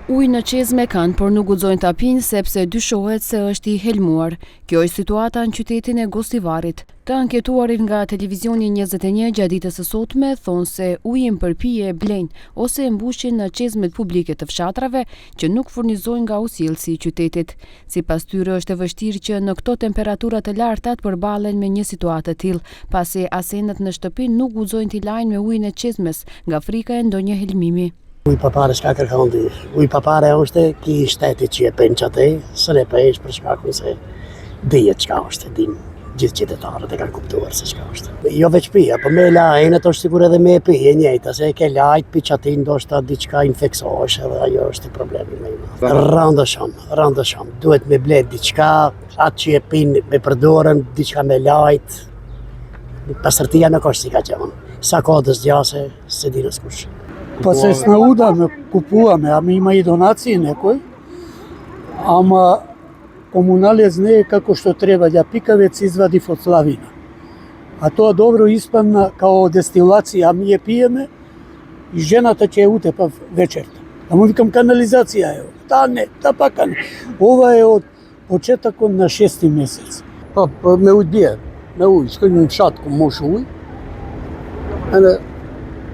Ujë në qezme kanë, por nuk guxojnë ta pinë sepse dyshohet se është i helmuar. Kjo është situata në qytetin e Gostivarit. Të anketuarit nga televizioni 21 gjatë ditës së sotme thonë se ujin për pije e blejnë ose e mbushin në qezmet publike të fshatrave që nuk furnizojnë nga ujësielësi i qytetit. Sipas tyre është e vështirë që në këto temperatura të larta të përballen me një situatë të tillë, pasi asenët në shtëpi nuk guxojnë t'i lajnë me ujin e qezmes nga frika e ndonjë helmimi. Uj papare s'ka kërkon ti. Uj papare është ki shteti që e pen që te, së ne pesh për shkakun se dijet çka është, din gjithë qytetarët e kanë kuptuar se çka është. Jo veç pija, po me lajnet është sigur edhe me pije njëjta, se ke lajt pi çati ndoshta diçka infeksohesh edhe ajo është problemi më i madh. Rëndëshëm, duhet me blet diçka, atë që e pin me përdorën diçka me lajt. Pastërtia nuk është si ka qenë. Sa kodës gjase, se din askush. Pa se s'na uda me kupuame, a mi ima i donacije nekoj, ama komunalec ne kako što treba, da pikavec izvadi foslavina. A to dobro ispadna kao destilacija, a mi je pijeme i ženata će je utepa večerta. A mu vikam kanalizacija je, ta ne, ta pa ne. Ova je od početak na 6. mesec. Pa me uj bje, me uj, skënjën fshat ku mosh uj.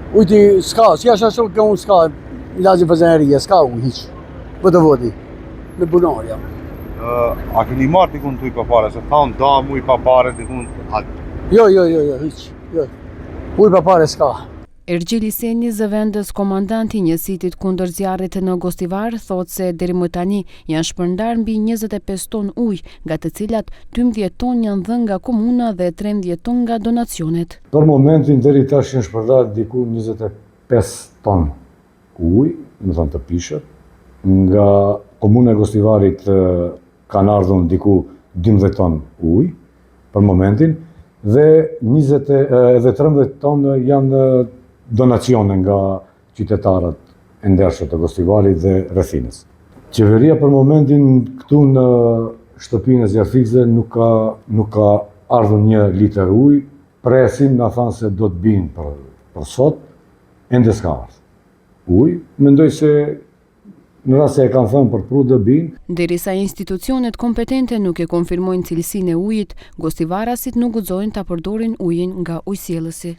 Ujti s'ka, si ashtë ashtë ka unë s'ka, lazi vëzënërije, s'ka unë hiq, vëtë vodi, me bunarja. A këni marrë dikun të uj papare, se thanë dam uj papare dikun atë? Jo, hiq, jo. Uj papare s'ka. Ergjil Iseni, zëvendës komandanti njësitit kundër zjarrit në Gostivar, thotë se deri më tani janë shpërndar mbi 25 ton ujë, nga të cilat 12 ton janë dhënë nga komuna dhe 13 ton nga donacionet. Për momentin deri tash janë shpërndar diku 25 ton ujë, më thënë të pishët, nga komuna e Gostivarit kanë ardhur diku 12 ton ujë për momentin dhe 13 ton janë donacione nga qytetarët e ndershëm të Gostivarit dhe rrethinës. Qeveria për momentin këtu në shtëpinë e Zjarfikëve nuk ka ardhur 1 litër ujë, presin na thanë se do të binë për sot, ende s'ka ardhur. Ujë, mendoj se në rast se e kanë thënë për pru do binë. Derisa institucionet kompetente nuk e konfirmojnë cilësinë e ujit, gostivarasit nuk guxojnë ta përdorin ujin nga ujësielësi.